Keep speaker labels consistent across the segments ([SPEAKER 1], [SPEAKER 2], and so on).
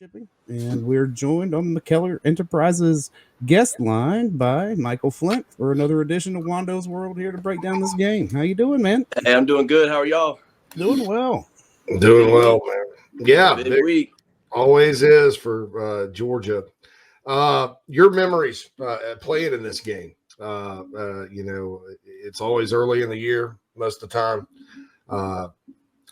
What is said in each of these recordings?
[SPEAKER 1] Shipping, and we're joined on the Keller Enterprises guest line by Michael Flint for another edition of Wando's World here to break down this game. How you doing, man?
[SPEAKER 2] Hey, I'm doing good. How are y'all?
[SPEAKER 1] Doing well.
[SPEAKER 3] Doing well, man. Yeah,
[SPEAKER 2] Big week.
[SPEAKER 3] always is for Georgia. Your memories playing in this game. It's always early in the year most of the time.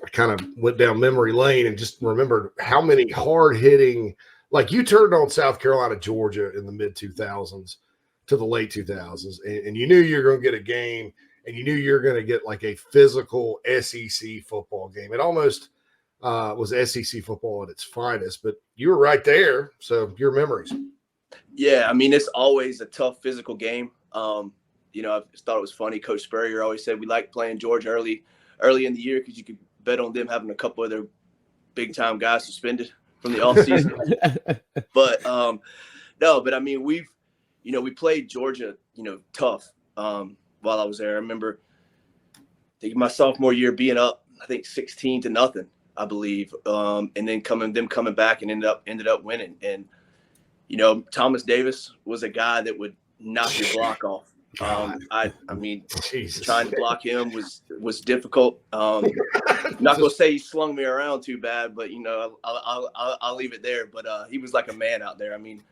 [SPEAKER 3] I kind of went down memory lane and just remembered how many hard-hitting – like you turned on South Carolina, Georgia in the mid-2000s to the late 2000s, and you knew you were going to get a game, and you knew you were going to get like a physical SEC football game. It almost was SEC football at its finest, but you were right there, so your memories.
[SPEAKER 2] Yeah, I mean, it's always a tough physical game. I thought it was funny. Coach Spurrier always said we like playing Georgia early in the year because you could bet on them having a couple of their big-time guys suspended from the offseason. But I mean, we played Georgia, tough while I was there. I remember my sophomore year being up, I think 16-0, I believe, and then coming back and ended up winning. And Thomas Davis was a guy that would knock your block off. I mean,
[SPEAKER 3] Jesus.
[SPEAKER 2] Trying to block him was difficult. Not gonna say he slung me around too bad, but I'll leave it there. But he was like a man out there. I mean,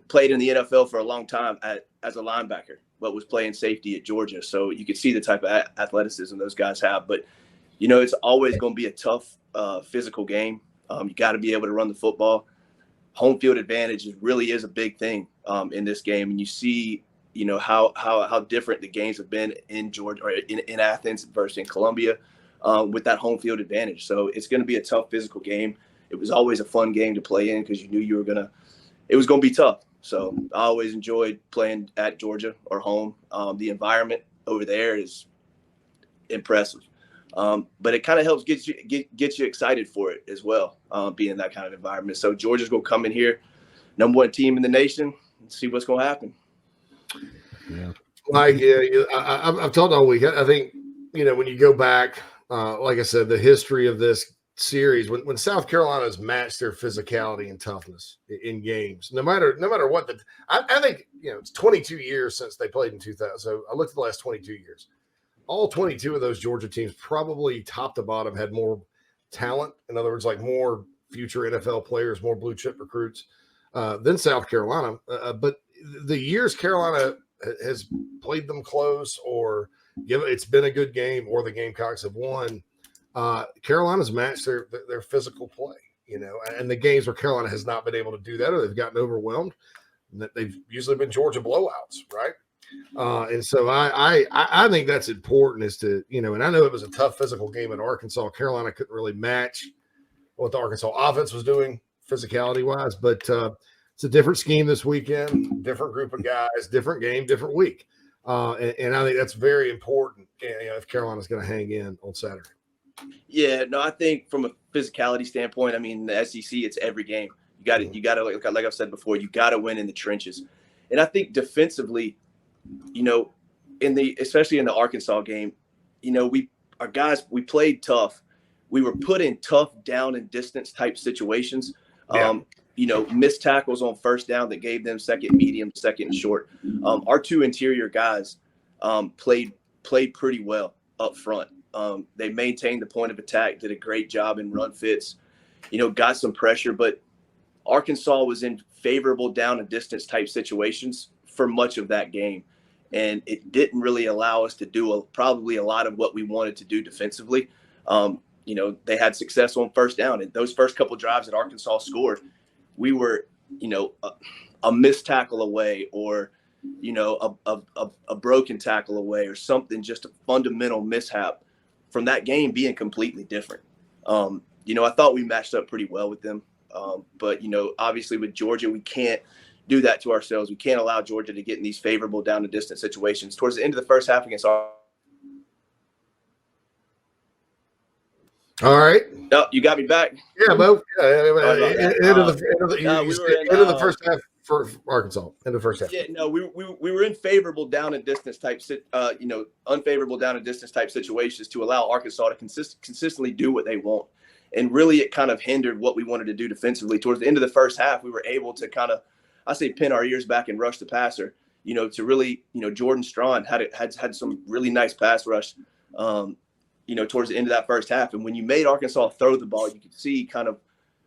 [SPEAKER 2] played in the NFL for a long time as a linebacker, but was playing safety at Georgia. So you could see the type of athleticism those guys have. But it's always going to be a tough physical game. You got to be able to run the football. Home field advantage really is a big thing in this game, and you see. How different the games have been in Georgia or in Athens versus in Columbia with that home field advantage. So it's going to be a tough physical game. It was always a fun game to play in because you knew it was going to be tough. So I always enjoyed playing at Georgia or home. The environment over there is impressive. But it kind of helps get you excited for it as well, being in that kind of environment. So Georgia's going to come in here, #1 team in the nation, and see what's going to happen.
[SPEAKER 1] Yeah.
[SPEAKER 3] Like, I've told all week. I think, when you go back, like I said, the history of this series, when South Carolina's matched their physicality and toughness in games, no matter what, I think, it's 22 years since they played in 2000. So I looked at the last 22 years. All 22 of those Georgia teams probably top to bottom had more talent. In other words, like more future NFL players, more blue chip recruits than South Carolina. But the years Carolina has played them close or it's been a good game or the Gamecocks have won, Carolina's matched their physical play, and the games where Carolina has not been able to do that or they've gotten overwhelmed, they've usually been Georgia blowouts, right? And so I think that's important is to, and I know it was a tough physical game in Arkansas. Carolina couldn't really match what the Arkansas offense was doing physicality wise, but it's a different scheme this weekend, different group of guys, different game, different week. And I think that's very important if Carolina's going to hang in on Saturday.
[SPEAKER 2] Yeah, no, I think from a physicality standpoint, I mean, the SEC, it's every game. You got to, like I've said before, you got to win in the trenches. And I think defensively, especially in the Arkansas game, our guys, we played tough. We were put in tough down and distance type situations.
[SPEAKER 3] Yeah.
[SPEAKER 2] Missed tackles on first down that gave them second medium, second short. Our two interior guys played pretty well up front. They maintained the point of attack, did a great job in run fits, got some pressure, but Arkansas was in favorable down and distance type situations for much of that game. And it didn't really allow us to do probably a lot of what we wanted to do defensively. They had success on first down, and those first couple drives that Arkansas scored, we were, a missed tackle away or, a broken tackle away or something, just a fundamental mishap from that game being completely different. I thought we matched up pretty well with them. But, obviously with Georgia, we can't do that to ourselves. We can't allow Georgia to get in these favorable down and distance situations. Towards the end of the first half against our
[SPEAKER 3] All right.
[SPEAKER 2] No, you got me back.
[SPEAKER 3] Yeah, Bo. End of the first half for Arkansas. End of the first half.
[SPEAKER 2] Yeah, no, we were in favorable down and distance type, unfavorable down and distance type situations to allow Arkansas to consistently do what they want. And really it kind of hindered what we wanted to do defensively. Towards the end of the first half, we were able to kind of, I say, pin our ears back and rush the passer, to really, Jordan Strawn had some really nice pass rush, towards the end of that first half. And when you made Arkansas throw the ball, you could see kind of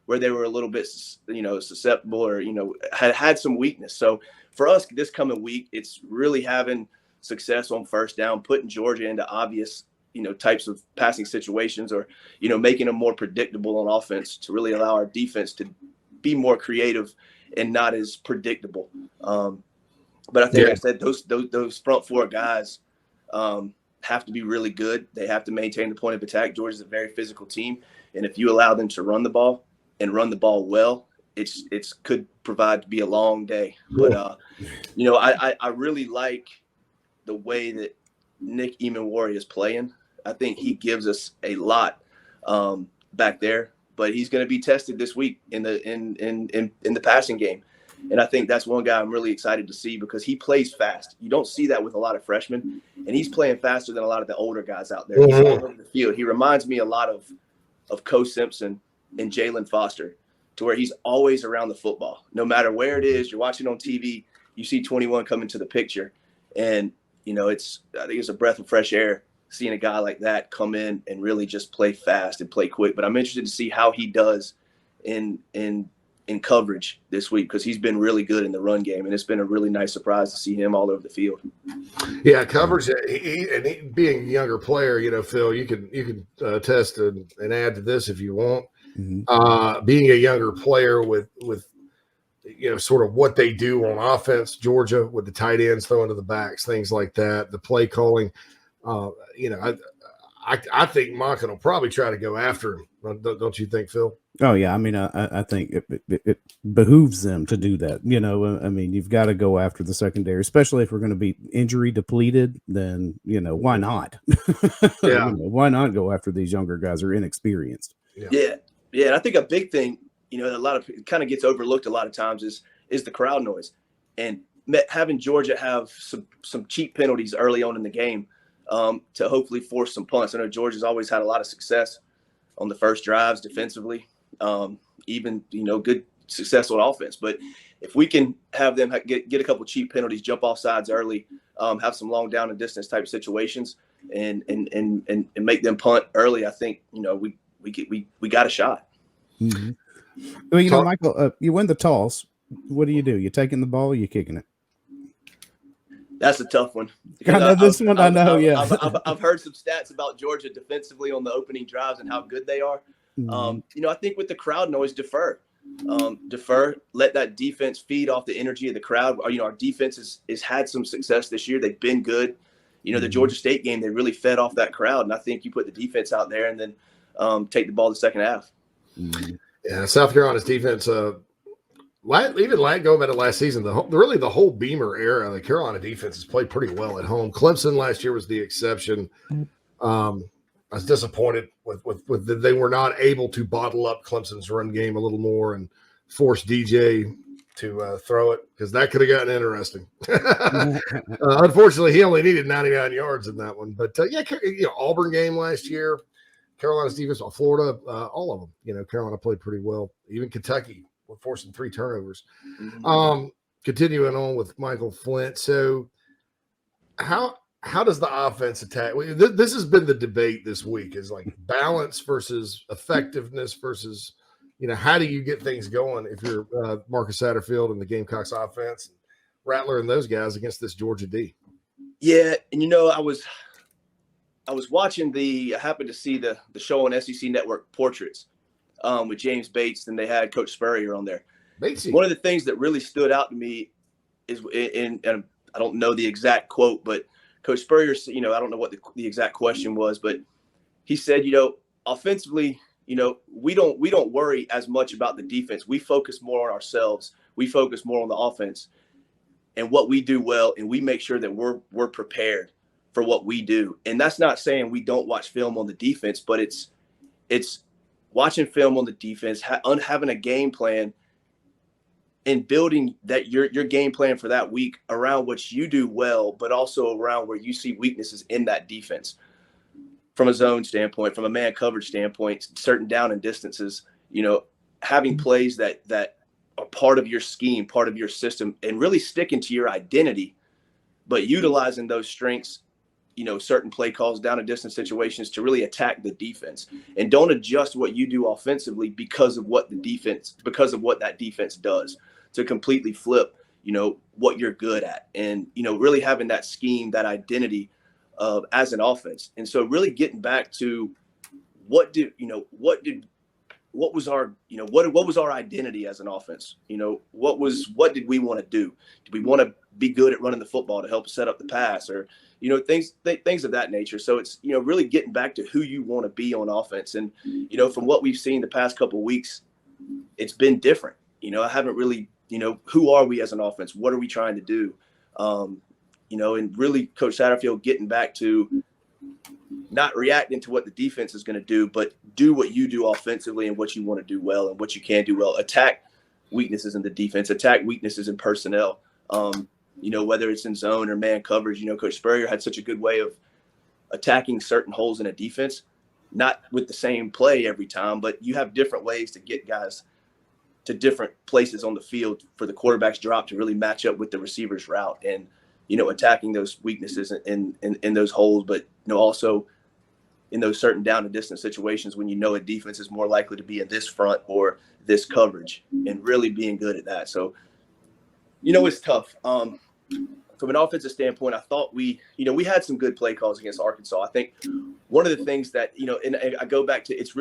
[SPEAKER 2] where they were a little bit, susceptible or, had some weakness. So for us this coming week, it's really having success on first down, putting Georgia into obvious, types of passing situations, or, making them more predictable on offense to really allow our defense to be more creative and not as predictable. But I think, like I said, those front four guys have to be really good. They have to maintain the point of attack. Georgia's a very physical team, and if you allow them to run the ball and run the ball well, it's could provide to be a long day. But I really like the way that Nick Emanwari is playing. I think he gives us a lot back there, but he's going to be tested this week in the passing game. And I think that's one guy I'm really excited to see because he plays fast. You don't see that with a lot of freshmen, and he's playing faster than a lot of the older guys out there. He's all over the field. He reminds me a lot of Co Simpson and Jalen Foster, to where he's always around the football. No matter where it is, you're watching on TV, you see 21 come into the picture. And, I think it's a breath of fresh air seeing a guy like that come in and really just play fast and play quick. But I'm interested to see how he does in coverage this week, because he's been really good in the run game, and it's been a really nice surprise to see him all over the field.
[SPEAKER 3] Yeah, coverage. He being a younger player, Phil, you can attest and add to this if you want.
[SPEAKER 1] Mm-hmm.
[SPEAKER 3] Being a younger player with sort of what they do on offense, Georgia, with the tight ends throwing to the backs, things like that, the play calling. I think Monken will probably try to go after him. Don't you think, Phil?
[SPEAKER 1] Oh yeah, I mean, I think it behooves them to do that. I mean, you've got to go after the secondary, especially if we're going to be injury depleted. Then why not?
[SPEAKER 3] Yeah,
[SPEAKER 1] why not go after these younger guys who are inexperienced?
[SPEAKER 2] Yeah. And I think a big thing, that a lot of kind of gets overlooked a lot of times is the crowd noise, and having Georgia have some cheap penalties early on in the game to hopefully force some punts. I know Georgia's always had a lot of success on the first drives defensively. Even good success on offense, but if we can have them get a couple cheap penalties, jump off sides early, have some long down and distance type situations, and make them punt early, I think we got a shot.
[SPEAKER 1] Mm-hmm. Well, Michael, you win the toss. What do? You taking the ball or you kicking it?
[SPEAKER 2] That's a tough one.
[SPEAKER 1] I know this one. I know. Yeah,
[SPEAKER 2] I've heard some stats about Georgia defensively on the opening drives and how good they are.
[SPEAKER 1] Mm-hmm.
[SPEAKER 2] I think with the crowd noise, defer, let that defense feed off the energy of the crowd. Our defense has had some success this year. They've been good. The Georgia State game, they really fed off that crowd. And I think you put the defense out there and then take the ball the second half.
[SPEAKER 1] Mm-hmm.
[SPEAKER 3] Yeah, South Carolina's defense, even going back to last season, the whole Beamer era, the Carolina defense has played pretty well at home. Clemson last year was the exception. I was disappointed with they were not able to bottle up Clemson's run game a little more and force DJ to throw it, because that could have gotten interesting. Unfortunately, he only needed 99 yards in that one. But Auburn game last year, Carolina's defense, Florida, all of them. Carolina played pretty well. Even Kentucky were forcing 3 turnovers.
[SPEAKER 2] Mm-hmm.
[SPEAKER 3] Continuing on with Michael Flint. So how does the offense attack? This has been the debate this week, is like balance versus effectiveness versus, how do you get things going if you're Marcus Satterfield and the Gamecocks offense, Rattler and those guys against this Georgia D?
[SPEAKER 2] Yeah, and I was watching I happened to see the show on SEC Network, Portraits, with James Bates, and they had Coach Spurrier on there.
[SPEAKER 3] Batesy.
[SPEAKER 2] One of the things that really stood out to me is, and I don't know the exact quote, but Coach Spurrier, I don't know what the exact question was, but he said, offensively, we don't worry as much about the defense. We focus more on ourselves. We focus more on the offense and what we do well, and we make sure that we're prepared for what we do. And that's not saying we don't watch film on the defense, but it's watching film on the defense, having a game plan, and building that your game plan for that week around what you do well, but also around where you see weaknesses in that defense. from a zone standpoint, from a man coverage standpoint, certain down and distances, having plays that are part of your scheme, part of your system, and really sticking to your identity, but utilizing those strengths, certain play calls, down and distance situations to really attack the defense, and don't adjust what you do offensively because of what that defense does, to completely flip, what you're good at, and, really having that scheme, that identity as an offense. And so really getting back to what was our identity as an offense? What did we want to do? Did we want to be good at running the football to help set up the pass, or, things of that nature? So it's, really getting back to who you want to be on offense. And, from what we've seen the past couple of weeks, it's been different. I haven't really, who are we as an offense? What are we trying to do? And really Coach Satterfield getting back to not reacting to what the defense is going to do, but do what you do offensively and what you want to do well and what you can do well. Attack weaknesses in the defense, attack weaknesses in personnel, whether it's in zone or man coverage. Coach Spurrier had such a good way of attacking certain holes in a defense, not with the same play every time, but you have different ways to get guys to different places on the field for the quarterback's drop to really match up with the receiver's route, and, attacking those weaknesses in those holes, but, also in those certain down and distance situations when a defense is more likely to be in this front or this coverage, and really being good at that. So, it's tough. From an offensive standpoint, I thought we had some good play calls against Arkansas. I think one of the things that, and I go back to, it's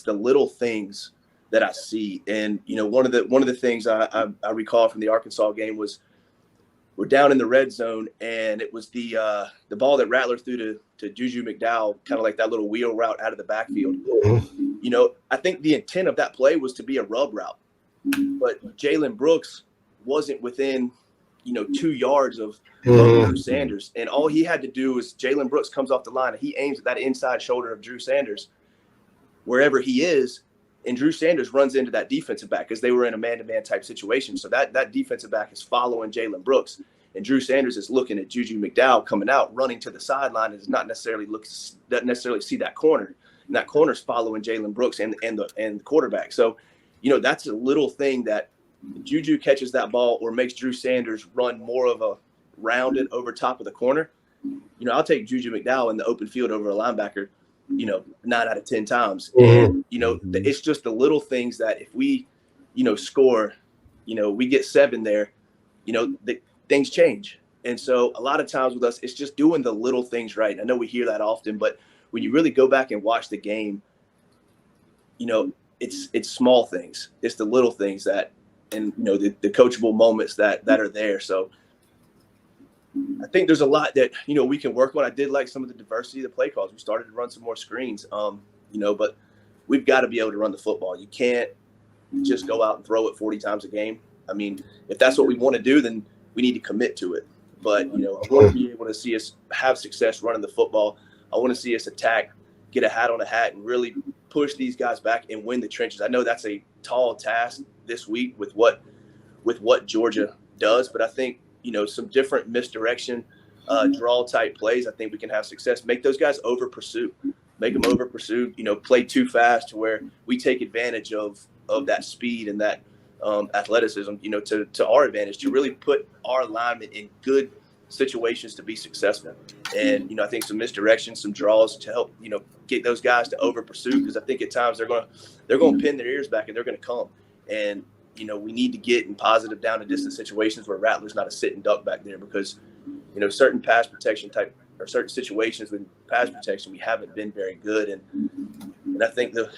[SPEAKER 2] the little things that I see. And, one of the things I recall from the Arkansas game was, we're down in the red zone, and it was the ball that Rattler threw to Juju McDowell, kind of like that little wheel route out of the backfield. I think the intent of that play was to be a rub route, but Jalen Brooks wasn't within, 2 yards of Drew Sanders. And all he had to do is, Jalen Brooks comes off the line and he aims at that inside shoulder of Drew Sanders, wherever he is. And Drew Sanders runs into that defensive back, because they were in a man-to-man type situation. So that defensive back is following Jalen Brooks, and Drew Sanders is looking at Juju McDowell coming out, running to the sideline, and does not necessarily see that corner. And that corner's following Jalen Brooks and the quarterback. So, that's a little thing that Juju catches that ball or makes Drew Sanders run more of a rounded over top of the corner. I'll take Juju McDowell in the open field over a linebacker, 9 out of 10 times. And, it's just the little things that if we, score, we get 7 there, things change. And so a lot of times with us, it's just doing the little things right. And I know we hear that often, but when you really go back and watch the game, it's small things. It's the little things that, and, the coachable moments that are there. So I think there's a lot that, we can work on. I did like some of the diversity of the play calls. We started to run some more screens, but we've got to be able to run the football. You can't just go out and throw it 40 times a game. I mean, if that's what we want to do, then we need to commit to it. But, I want to be able to see us have success running the football. I want to see us attack, get a hat on a hat, and really push these guys back and win the trenches. I know that's a tall task this week with what Georgia does, but I think, some different misdirection, draw type plays, I think we can have success. Make those guys over pursue, make them over pursue, play too fast to where we take advantage of that speed and that athleticism, to our advantage, to really put our linemen in good situations to be successful. And, I think some misdirection, some draws to help, get those guys to over pursue, because I think at times they're going to pin their ears back and they're going to come. And, we need to get in positive down and distance situations where Rattler's not a sit and duck back there, because, certain pass protection type or certain situations with pass protection, we haven't been very good. And I think the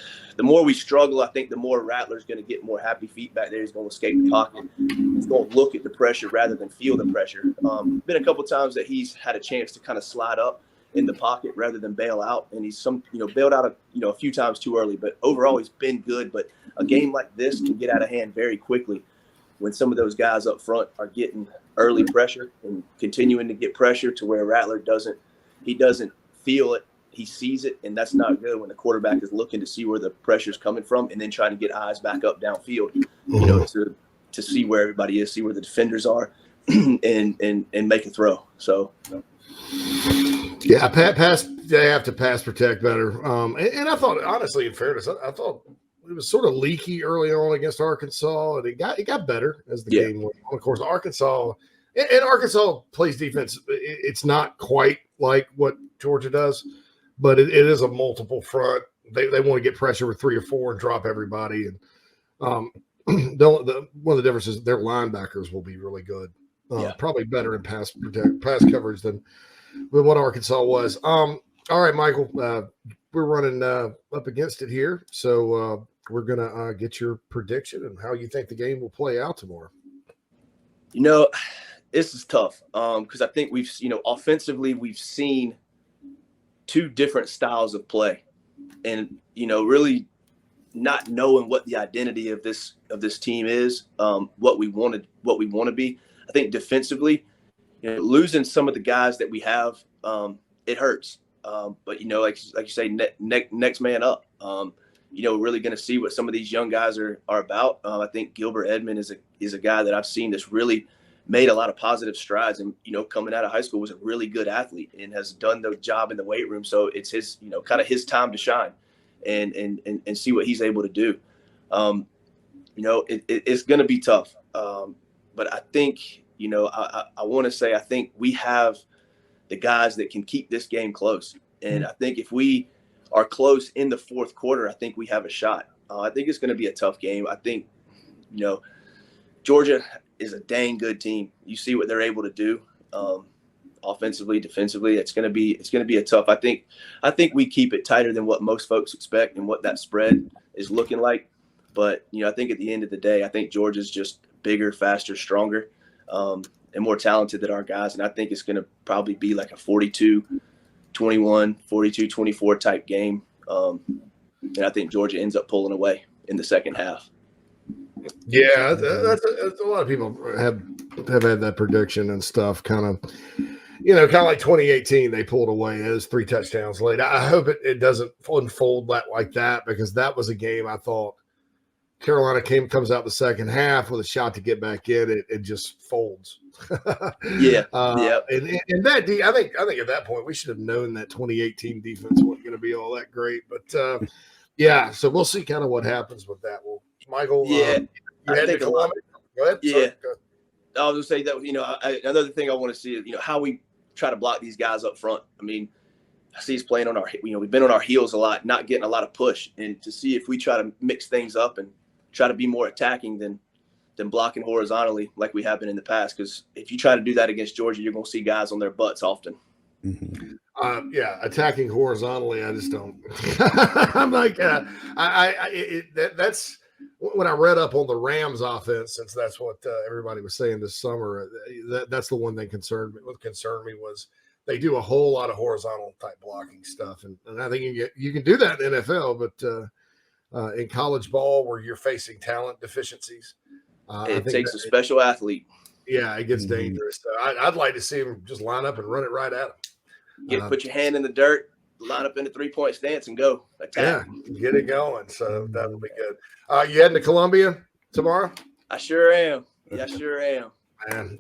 [SPEAKER 2] more we struggle, I think the more Rattler's going to get more happy feet back there. He's going to escape the pocket. He's going to look at the pressure rather than feel the pressure. Been a couple of times that he's had a chance to kind of slide up in the pocket rather than bail out. And he's bailed out a few times too early, but overall he's been good. But a game like this can get out of hand very quickly when some of those guys up front are getting early pressure and continuing to get pressure to where Rattler doesn't feel it. He sees it, and that's not good when the quarterback is looking to see where the pressure is coming from and then trying to get eyes back up downfield, to see where everybody is, see where the defenders are, and make a throw. So,
[SPEAKER 3] yeah, pass they have to pass protect better. And I thought, honestly, in fairness, I thought it was sort of leaky early on against Arkansas, and it got better as the game went on. Of course, Arkansas plays defense. It's not quite like what Georgia does, but it is a multiple front. They want to get pressure with 3 or 4 and drop everybody. And one of the differences, their linebackers will be really good. Probably better in pass coverage than what Arkansas was. All right, Michael, we're running up against it here, so we're gonna get your prediction and how you think the game will play out tomorrow.
[SPEAKER 2] This is tough because I think we've offensively we've seen 2 different styles of play, and really not knowing what the identity of this team is, what we want to be. I think defensively, losing some of the guys that we have, it hurts. But like you say, next man up. Really going to see what some of these young guys are about. I think Gilbert Edmond is a guy that I've seen that's really made a lot of positive strides, and coming out of high school was a really good athlete and has done the job in the weight room. So it's his kind of his time to shine, and see what he's able to do. It's going to be tough. But I think, I want to say I think we have the guys that can keep this game close. And I think if we are close in the fourth quarter, I think we have a shot. I think it's going to be a tough game. I think, Georgia is a dang good team. You see what they're able to do offensively, defensively. It's going to be a tough. I think we keep it tighter than what most folks expect and what that spread is looking like. But, I think at the end of the day, I think Georgia's just bigger, faster, stronger, and more talented than our guys. And I think it's going to probably be like a 42-21, 42-24 type game. And I think Georgia ends up pulling away in the second half.
[SPEAKER 3] Yeah, that's a lot of people have had that prediction and stuff. Kind of like 2018, they pulled away. It was 3 touchdowns late. I hope it doesn't unfold like that, because that was a game I thought Carolina comes out the second half with a shot to get back in. It just folds.
[SPEAKER 2] Yeah.
[SPEAKER 3] And that I think at that point we should have known that 2018 defense wasn't going to be all that great. But so we'll see kind of what happens with that. Well, Michael,
[SPEAKER 2] you
[SPEAKER 3] had to Columbia. Go ahead.
[SPEAKER 2] Yeah.
[SPEAKER 3] Sorry, go ahead.
[SPEAKER 2] I was going to say that, another thing I want to see is, how we try to block these guys up front. I mean, I see us playing on our, we've been on our heels a lot, not getting a lot of push, and to see if we try to mix things up and try to be more attacking than blocking horizontally like we have been in the past. Because if you try to do that against Georgia, you're going to see guys on their butts often.
[SPEAKER 1] Mm-hmm.
[SPEAKER 3] Attacking horizontally, I just don't. I'm like, that's when I read up on the Rams offense, since that's what everybody was saying this summer. That's the one thing concerned me. What concerned me was they do a whole lot of horizontal type blocking stuff, and I think you can do that in the NFL, but in college ball where you're facing talent deficiencies,
[SPEAKER 2] it takes a special athlete.
[SPEAKER 3] Yeah, it gets dangerous. So I'd like to see him just line up and run it right at him.
[SPEAKER 2] Put your hand in the dirt, line up in the 3-point stance, and go attack.
[SPEAKER 3] Yeah, get it going. So that will be good. You heading to Columbia tomorrow?
[SPEAKER 2] I sure am. Yeah, I sure am.
[SPEAKER 3] Man,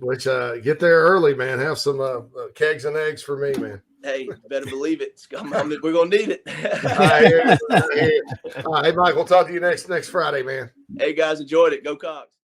[SPEAKER 3] get there early, man. Have some kegs and eggs for me, man.
[SPEAKER 2] Hey, better believe it. We're gonna need it.
[SPEAKER 3] Hey, Mike, we'll talk to you next Friday, man.
[SPEAKER 2] Hey guys, enjoyed it. Go Cox.